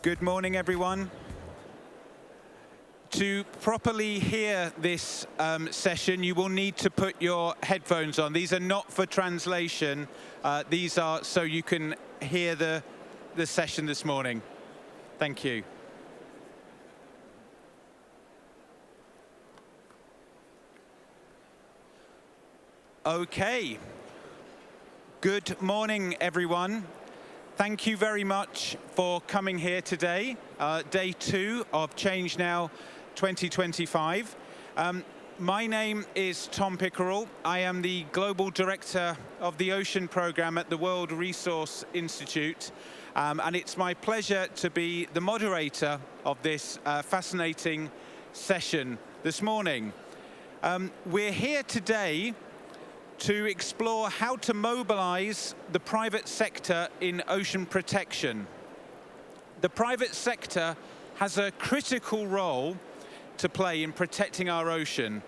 Good morning, everyone. To properly hear this session, you will need to put your headphones on. These are not for translation. These are so you can hear the session this morning. Thank you. Okay. Good morning, everyone. Thank you very much for coming here today, day 2 of ChangeNOW 2025. My name is Tom Pickerell. I am the Global Director of the Ocean Programme at the World Resource Institute, and it's my pleasure to be the moderator of this fascinating session this morning. We're here today to explore how to mobilize the private sector in ocean protection. The private sector has a critical role to play in protecting our ocean.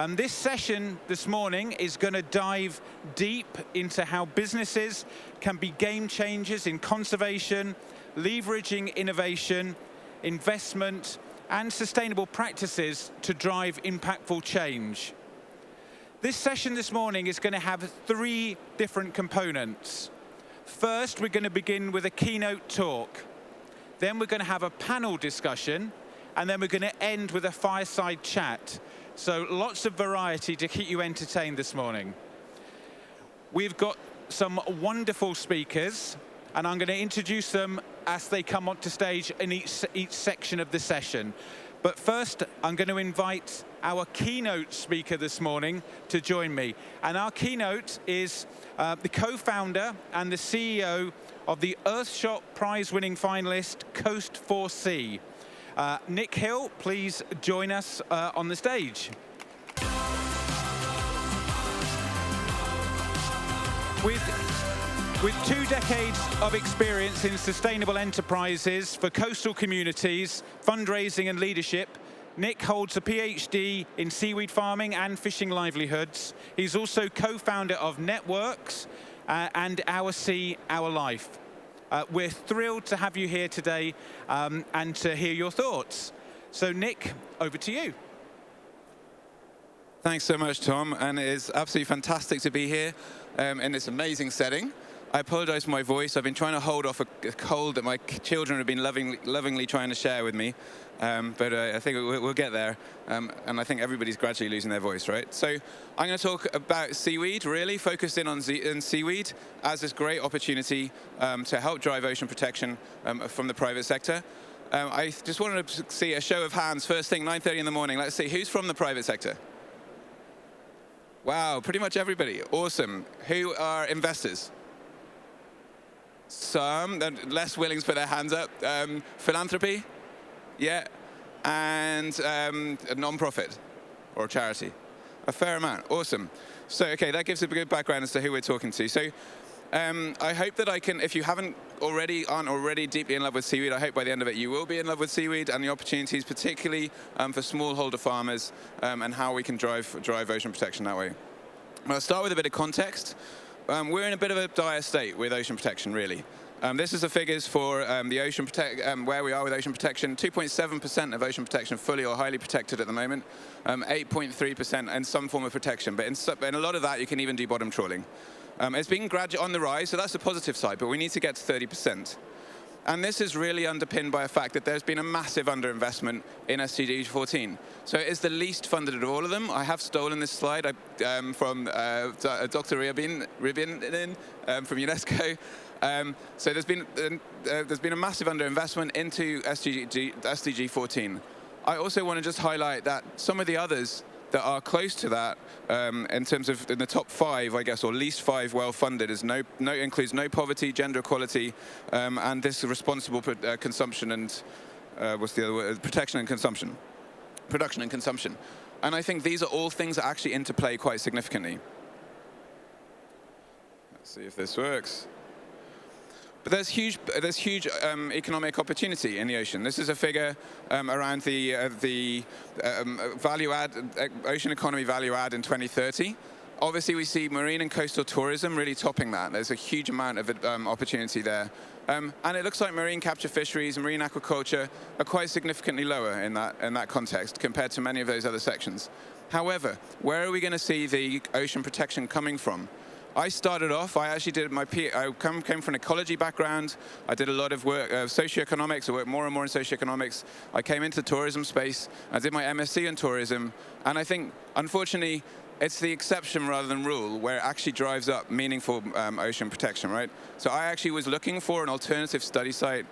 This session this morning is going to dive deep into how businesses can be game changers in conservation, leveraging innovation, investment, and sustainable practices to drive impactful change. This session this morning is going to have 3 different components. First, we're going to begin with a keynote talk. Then we're going to have a panel discussion, and then we're going to end with a fireside chat. So lots of variety to keep you entertained this morning. We've got some wonderful speakers, and I'm going to introduce them as they come onto stage in each section of the session. But first, I'm going to invite our keynote speaker this morning to join me. And our keynote is the co-founder and the CEO of the Earthshot Prize-winning finalist Coast 4C. Nick Hill, please join us on the stage. With 2 decades of experience in sustainable enterprises for coastal communities, fundraising and leadership, Nick holds a PhD in seaweed farming and fishing livelihoods. He's also co-founder of Networks and Our Sea, Our Life. We're thrilled to have you here today and to hear your thoughts. So Nick, over to you. Thanks so much, Tom, and it is absolutely fantastic to be here in this amazing setting. I apologize for my voice. I've been trying to hold off a cold that my children have been lovingly trying to share with me, but I think we'll get there, and I think everybody's gradually losing their voice, right? So I'm going to talk about seaweed, really focused in on seaweed as this great opportunity to help drive ocean protection from the private sector. I just wanted to see a show of hands, first thing, 9:30 in the morning. Let's see, who's from the private sector? Wow, pretty much everybody. Awesome. Who are investors? Some, less willing to put their hands up. Philanthropy? Yeah. And a non-profit or a charity? A fair amount. Awesome. So, okay, that gives a good background as to who we're talking to. So, I hope that I can, if you aren't already deeply in love with seaweed, I hope by the end of it you will be in love with seaweed and the opportunities, particularly for smallholder farmers, and how we can drive ocean protection that way. I'll start with a bit of context. We're in a bit of a dire state with ocean protection, really. This is the figures for the ocean where we are with ocean protection. 2.7% of ocean protection fully or highly protected at the moment. 8.3% in some form of protection, but in a lot of that you can even do bottom trawling. It's been gradually on the rise, so that's the positive side, but we need to get to 30%. And this is really underpinned by the fact that there's been a massive underinvestment in SDG 14. So it is the least funded of all of them. I have stolen this slide from Dr. Ribin from UNESCO. So there's been a massive underinvestment into SDG 14. I also want to just highlight that some of the others that are close to that, in terms of in the top 5, I guess, or least 5 well-funded, includes no poverty, gender equality, and this responsible consumption and what's the other word? Protection and consumption, production and consumption. And I think these are all things that actually interplay quite significantly. Let's see if this works. But there's huge economic opportunity in the ocean. This is a figure around the value add, ocean economy value add in 2030. Obviously, we see marine and coastal tourism really topping that. There's a huge amount of opportunity there. And it looks like marine capture fisheries and marine aquaculture are quite significantly lower in that context compared to many of those other sections. However, where are we going to see the ocean protection coming from? I started off, I actually did I came from an ecology background. I did a lot of work, socioeconomics. I worked more and more in socioeconomics. I came into tourism space. I did my MSc in tourism. And I think, unfortunately, it's the exception rather than rule where it actually drives up meaningful ocean protection, right? So I actually was looking for an alternative study site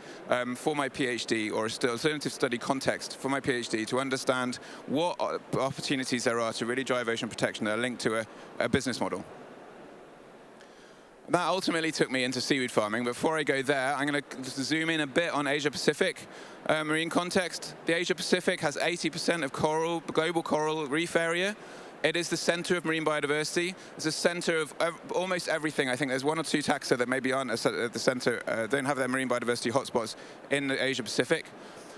for my PhD, or an alternative study context for my PhD, to understand what opportunities there are to really drive ocean protection that are linked to a business model. That ultimately took me into seaweed farming. Before I go there, I'm going to zoom in a bit on Asia-Pacific marine context. The Asia-Pacific has 80% of global coral reef area. It is the center of marine biodiversity. It's the center of almost everything. I think there's one or two taxa that maybe aren't at the center, don't have their marine biodiversity hotspots in the Asia-Pacific.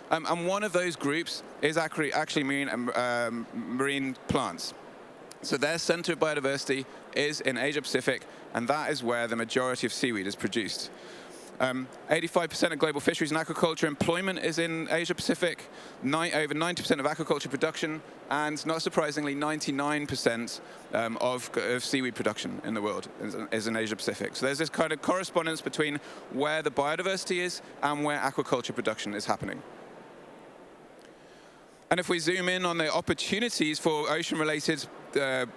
And one of those groups is actually marine plants. So their center of biodiversity is in Asia-Pacific, and that is where the majority of seaweed is produced. 85% of global fisheries and aquaculture employment is in Asia-Pacific, over 90% of aquaculture production, and not surprisingly, 99% of seaweed production in the world is in Asia-Pacific. So there's this kind of correspondence between where the biodiversity is and where aquaculture production is happening. And if we zoom in on the opportunities for ocean-related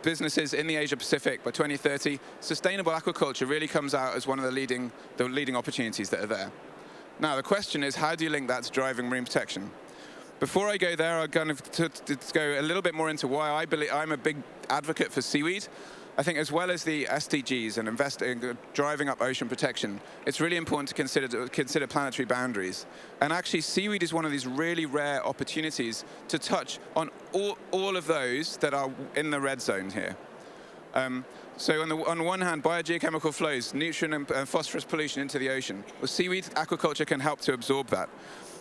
businesses in the Asia-Pacific by 2030, sustainable aquaculture really comes out as one of the leading opportunities that are there. Now, the question is, how do you link that to driving marine protection? Before I go there, I'm going to go a little bit more into why I'm a big advocate for seaweed. I think as well as the SDGs and driving up ocean protection, it's really important to consider planetary boundaries. And actually, seaweed is one of these really rare opportunities to touch on all of those that are in the red zone here. So on the one hand, biogeochemical flows, nutrient and phosphorus pollution into the ocean. Well, seaweed aquaculture can help to absorb that.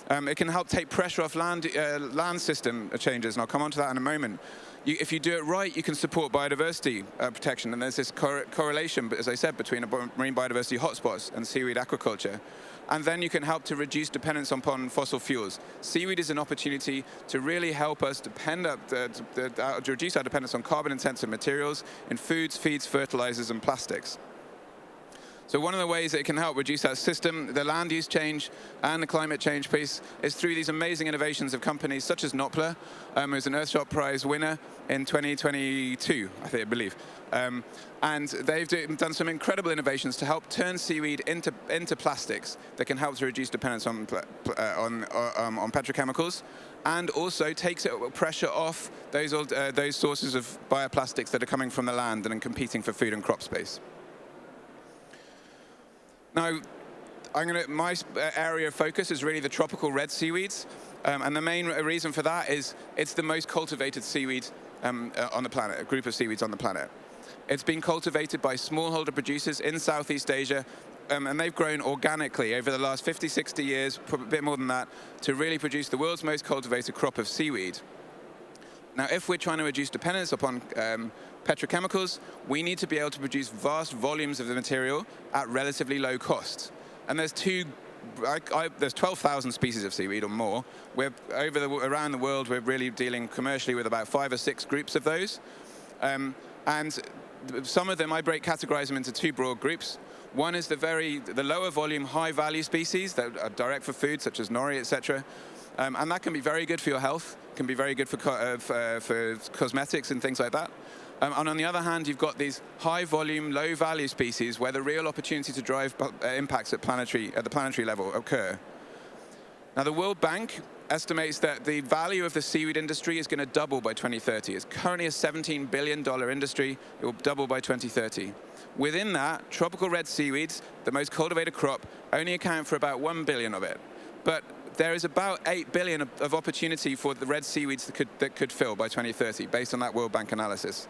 It can help take pressure off land system changes, and I'll come on to that in a moment. If you do it right, you can support biodiversity protection, and there's this correlation, as I said, between marine biodiversity hotspots and seaweed aquaculture. And then you can help to reduce dependence upon fossil fuels. Seaweed is an opportunity to really help us to reduce our dependence on carbon-intensive materials in foods, feeds, fertilizers, and plastics. So one of the ways that it can help reduce that system, the land use change and the climate change piece, is through these amazing innovations of companies such as Nopla, who's an Earthshot Prize winner in 2022, I believe. And they've done some incredible innovations to help turn seaweed into plastics that can help to reduce dependence on petrochemicals, and also takes pressure off those sources of bioplastics that are coming from the land and competing for food and crop space. Now, my area of focus is really the tropical red seaweeds, and the main reason for that is it's the most cultivated seaweed on the planet, a group of seaweeds on the planet. It's been cultivated by smallholder producers in Southeast Asia, and they've grown organically over the last 50, 60 years, a bit more than that, to really produce the world's most cultivated crop of seaweed. Now, if we're trying to reduce dependence upon petrochemicals, we need to be able to produce vast volumes of the material at relatively low cost. And there's there's 12,000 species of seaweed or more. Around the world, we're really dealing commercially with about 5 or 6 groups of those. And some of them, I categorize them into 2 broad groups. One is the lower volume, high value species that are direct for food, such as nori, etc. And that can be very good for your health, can be very good for cosmetics and things like that. And on the other hand, you've got these high-volume, low-value species where the real opportunity to drive impacts at the planetary level occur. Now, the World Bank estimates that the value of the seaweed industry is going to double by 2030. It's currently a $17 billion industry. It will double by 2030. Within that, tropical red seaweeds, the most cultivated crop, only account for about 1 billion of it. But there is about 8 billion of opportunity for the red seaweeds that could fill by 2030, based on that World Bank analysis.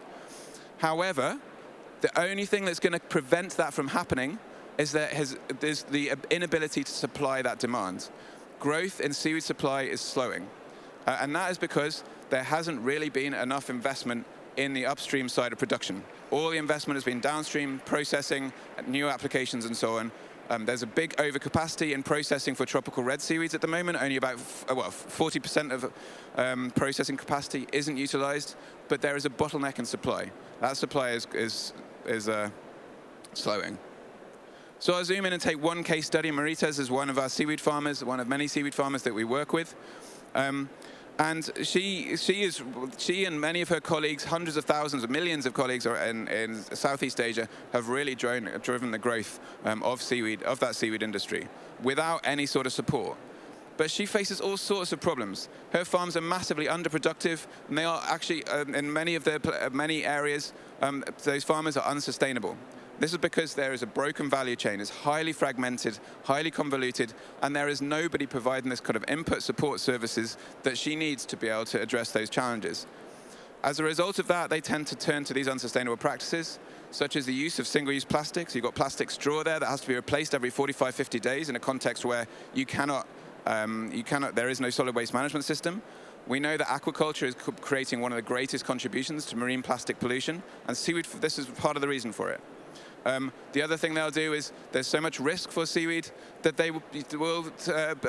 However, the only thing that's going to prevent that from happening is there's the inability to supply that demand. Growth in seaweed supply is slowing. And that is because there hasn't really been enough investment in the upstream side of production. All the investment has been downstream, processing, new applications, and so on. There's a big overcapacity in processing for tropical red seaweeds at the moment. Only about 40% of processing capacity isn't utilized, but there is a bottleneck in supply. That supply is slowing. So I'll zoom in and take one case study. Maritas is one of our seaweed farmers, one of many seaweed farmers that we work with. And she and many of her colleagues, hundreds of thousands of millions of colleagues in Southeast Asia, have really driven the growth of that seaweed industry without any sort of support. But she faces all sorts of problems. Her farms are massively underproductive, and they are actually, in many areas, those farmers are unsustainable. This is because there is a broken value chain. It's highly fragmented, highly convoluted, and there is nobody providing this kind of input support services that she needs to be able to address those challenges. As a result of that, they tend to turn to these unsustainable practices, such as the use of single-use plastics. You've got plastic straw there that has to be replaced every 45, 50 days in a context where there is no solid waste management system. We know that aquaculture is creating one of the greatest contributions to marine plastic pollution, and seaweed, this is part of the reason for it. The other thing they'll do is there's so much risk for seaweed that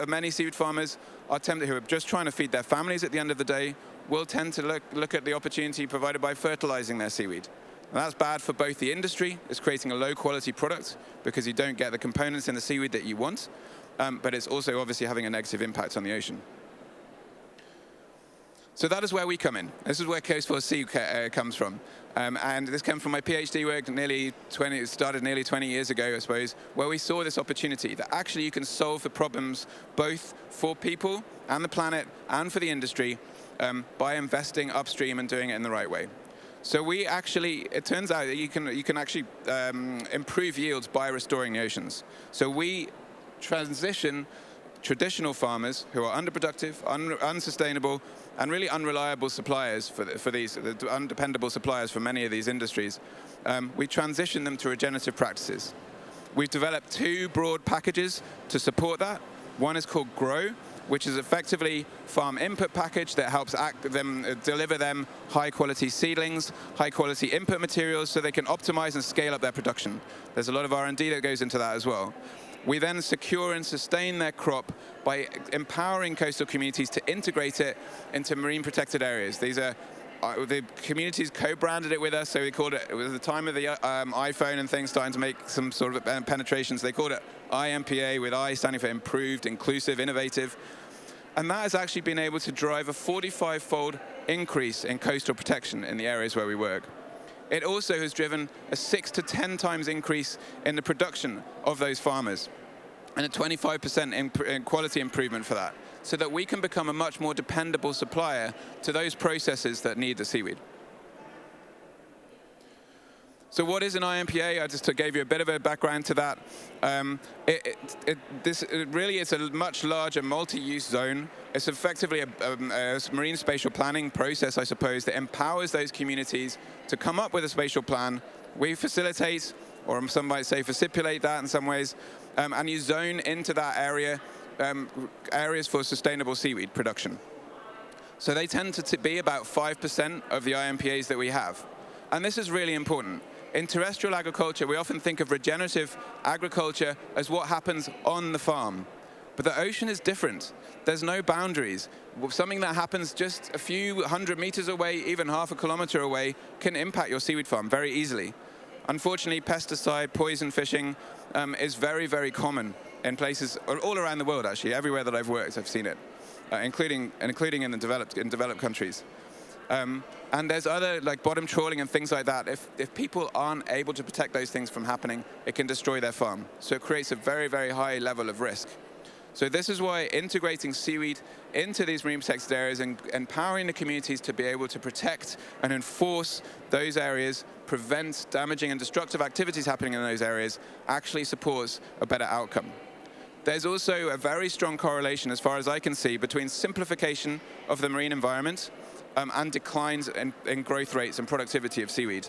many seaweed farmers are tempted, who are just trying to feed their families at the end of the day, will tend to look at the opportunity provided by fertilizing their seaweed. And that's bad for both the industry. It's creating a low quality product because you don't get the components in the seaweed that you want, but it's also obviously having a negative impact on the ocean. So that is where we come in. This is where Coast for Sea comes from. And this came from my PhD work started nearly 20 years ago, I suppose, where we saw this opportunity that actually you can solve the problems both for people and the planet and for the industry by investing upstream and doing it in the right way. So it turns out that you can actually improve yields by restoring the oceans. So we transition traditional farmers who are underproductive, unsustainable, and really unreliable suppliers for these, undependable suppliers for many of these industries. We transition them to regenerative practices. We've developed two broad packages to support that. One is called GROW, which is effectively farm input package that helps deliver them high-quality seedlings, high-quality input materials so they can optimize and scale up their production. There's a lot of R&D that goes into that as well. We then secure and sustain their crop by empowering coastal communities to integrate it into marine protected areas. These are the communities co-branded it with us, so we called it was the time of the iPhone and things starting to make some sort of penetrations. They called it IMPA, with I standing for improved, inclusive, innovative. And that has actually been able to drive a 45-fold increase in coastal protection in the areas where we work. It also has driven a 6 to 10 times increase in the production of those farmers, and a 25% in quality improvement for that, so that we can become a much more dependable supplier to those processes that need the seaweed. So what is an IMPA? I just gave you a bit of a background to that. This really is a much larger multi-use zone. It's effectively a marine spatial planning process, I suppose, that empowers those communities to come up with a spatial plan. We facilitate, or some might say facilitate that in some ways, and you zone into that area areas for sustainable seaweed production. So they tend to be about 5% of the IMPAs that we have. And this is really important. In terrestrial agriculture, we often think of regenerative agriculture as what happens on the farm. But the ocean is different. There's no boundaries. Something that happens just a few 100 meters away, even half a kilometer away, can impact your seaweed farm very easily. Unfortunately, pesticide, poison fishing is very, very common in places all around the world, actually. Everywhere that I've worked, I've seen it, including in developed countries. And there's other, like bottom trawling and things like that. If people aren't able to protect those things from happening, it can destroy their farm. So it creates a very, very high level of risk. So this is why integrating seaweed into these marine protected areas and empowering the communities to be able to protect and enforce those areas, prevent damaging and destructive activities happening in those areas, actually supports a better outcome. There's also a very strong correlation, as far as I can see, between simplification of the marine environment and declines in growth rates and productivity of seaweed.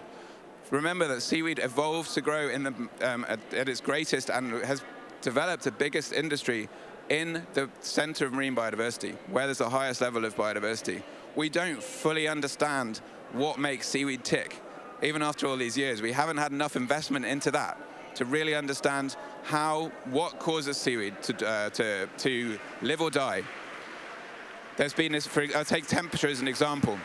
Remember that seaweed evolved to grow at its greatest and has developed the biggest industry in the center of marine biodiversity, where there's the highest level of biodiversity. we don't fully understand what makes seaweed tick. Even after all these years, we haven't had enough investment into that to really understand what causes seaweed to live or die. There's been this, I'll take temperature as an example.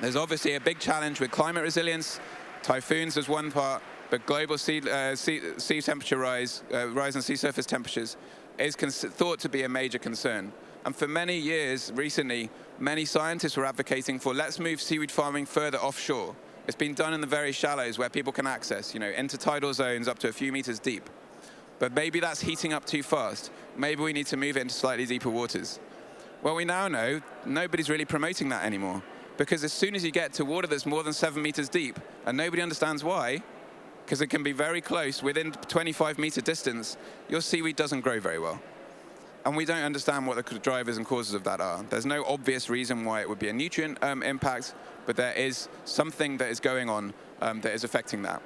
There's obviously a big challenge with climate resilience. Typhoons is one part, but global sea temperature rise in sea surface temperatures is thought to be a major concern. And for many years, recently, many scientists were advocating for let's move seaweed farming further offshore. It's been done in the very shallows where people can access, intertidal zones up to a few meters deep. But maybe that's heating up too fast. Maybe we need to move it into slightly deeper waters. Well, we now know nobody's really promoting that anymore, because as soon as you get to water that's more than 7 meters deep, and nobody understands why, because it can be very close, within 25-meter distance, your seaweed doesn't grow very well. And we don't understand what the drivers and causes of that are. There's no obvious reason why it would be a nutrient impact, but there is something that is going on that is affecting that.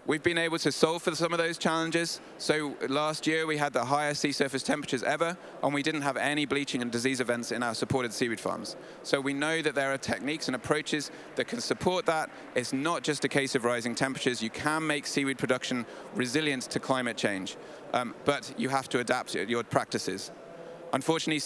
We've been able to solve for some of those challenges. So last year we had the highest sea surface temperatures ever, and we didn't have any bleaching and disease events in our supported seaweed farms. So we know that there are techniques and approaches that can support that. It's not just a case of rising temperatures. You can make seaweed production resilient to climate change, but you have to adapt your practices. Unfortunately,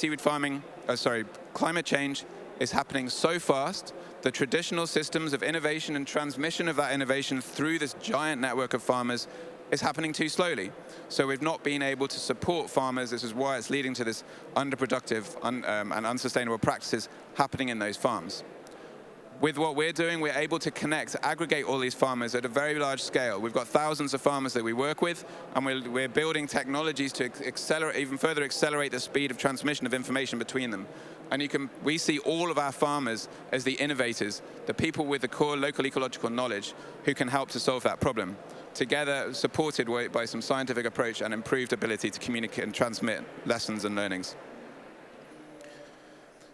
climate change is happening so fast. The traditional systems of innovation and transmission of that innovation through this giant network of farmers is happening too slowly. So we've not been able to support farmers. This is why it's leading to this underproductive and unsustainable practices happening in those farms. With what we're doing, we're able to aggregate all these farmers at a very large scale. We've got thousands of farmers that we work with, and we're building technologies to even further accelerate the speed of transmission of information between them. And we see all of our farmers as the innovators, the people with the core local ecological knowledge who can help to solve that problem, together supported by some scientific approach and improved ability to communicate and transmit lessons and learnings.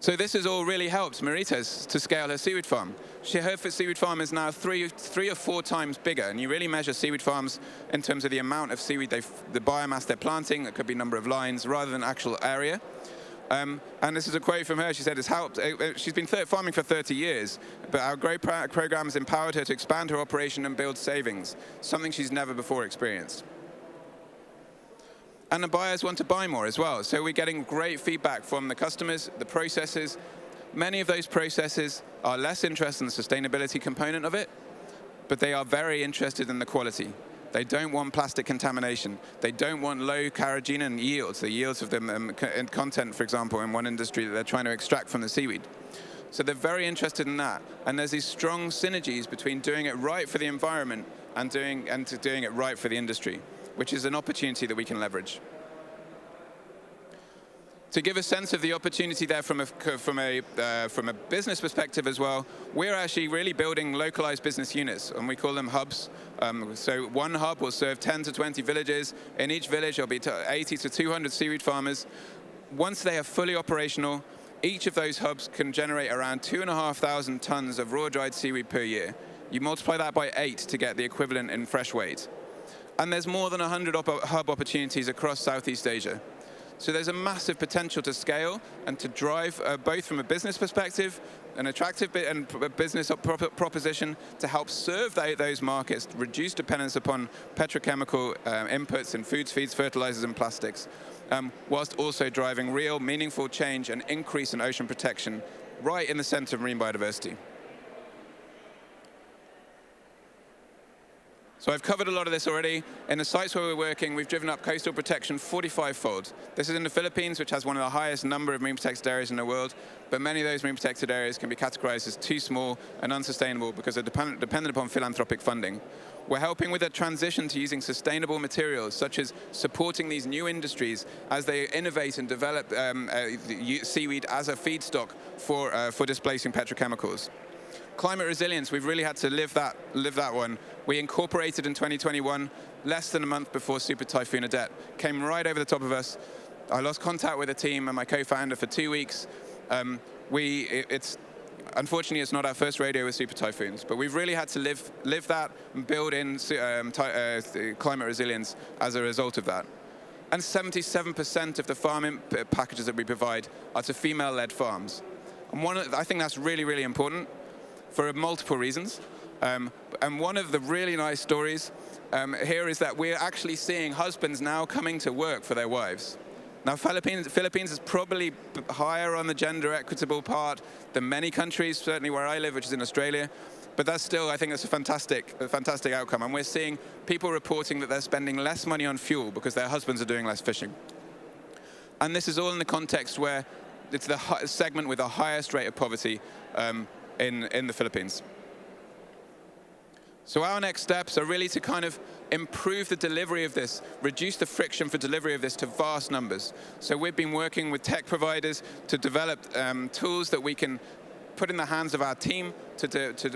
So this has all really helped Marita's to scale her seaweed farm. Her seaweed farm is now three or four times bigger, and you really measure seaweed farms in terms of the amount of seaweed, the biomass they're planting. It could be number of lines rather than actual area. And this is a quote from her. She said, "It's helped." She's been farming for 30 years, but our Grow program has empowered her to expand her operation and build savings, something she's never before experienced. And the buyers want to buy more as well. So we're getting great feedback from the customers, the processors. Many of those processors are less interested in the sustainability component of it, but they are very interested in the quality. They don't want plastic contamination. They don't want low carrageenan yields, the yields of the content, for example, in one industry that they're trying to extract from the seaweed. So they're very interested in that. And there's these strong synergies between doing it right for the environment and doing it right for the industry, which is an opportunity that we can leverage. To give a sense of the opportunity there from a business perspective as well, we're actually really building localized business units, and we call them hubs. So one hub will serve 10 to 20 villages. In each village, there'll be 80 to 200 seaweed farmers. Once they are fully operational, each of those hubs can generate around 2,500 tons of raw dried seaweed per year. You multiply that by 8 to get the equivalent in fresh weight. And there's more than 100 hub opportunities across Southeast Asia. So there's a massive potential to scale and to drive, both from a business perspective, an attractive business proposition to help serve those markets, reduce dependence upon petrochemical inputs in foods, feeds, fertilizers, and plastics, whilst also driving real, meaningful change and increase in ocean protection right in the center of marine biodiversity. So I've covered a lot of this already. In the sites where we're working, we've driven up coastal protection 45-fold. This is in the Philippines, which has one of the highest number of marine protected areas in the world, but many of those marine protected areas can be categorized as too small and unsustainable because they're dependent upon philanthropic funding. We're helping with a transition to using sustainable materials, such as supporting these new industries as they innovate and develop seaweed as a feedstock for displacing petrochemicals. Climate resilience, we've really had to live that one. We incorporated in 2021, less than a month before Super Typhoon Odette came right over the top of us. I lost contact with the team and my co-founder for 2 weeks. Unfortunately, it's not our first rodeo with super typhoons, but we've really had to live that and build in climate resilience as a result of that. And 77% of the farming packages that we provide are to female-led farms. And I think that's really, really important for multiple reasons. And one of the really nice stories here is that we're actually seeing husbands now coming to work for their wives. Now, Philippines is probably higher on the gender equitable part than many countries, certainly where I live, which is in Australia. But that's still, I think that's a fantastic outcome. And we're seeing people reporting that they're spending less money on fuel because their husbands are doing less fishing. And this is all in the context where it's the segment with the highest rate of poverty in the Philippines. So our next steps are really to kind of improve the delivery of this, reduce the friction for delivery of this to vast numbers. So we've been working with tech providers to develop tools that we can put in the hands of our team to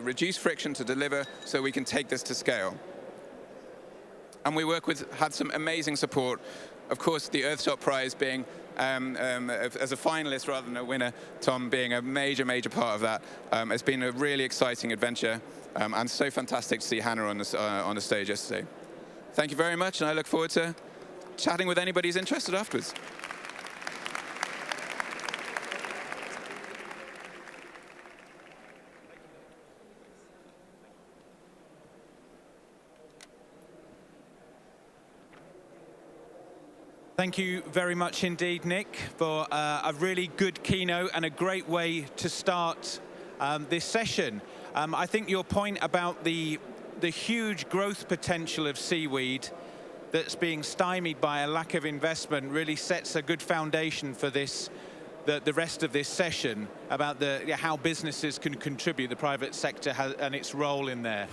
reduce friction to deliver so we can take this to scale. And we had some amazing support. Of course, the Earthshot Prize being, as a finalist rather than a winner, Tom being a major part of that. It's been a really exciting adventure. And so fantastic to see Hannah on the stage yesterday. Thank you very much, and I look forward to chatting with anybody who's interested afterwards. Thank you very much indeed, Nick, for a really good keynote and a great way to start this session. I think your point about the huge growth potential of seaweed that's being stymied by a lack of investment really sets a good foundation for this, the rest of this session about how businesses can contribute, the private sector and its role in there.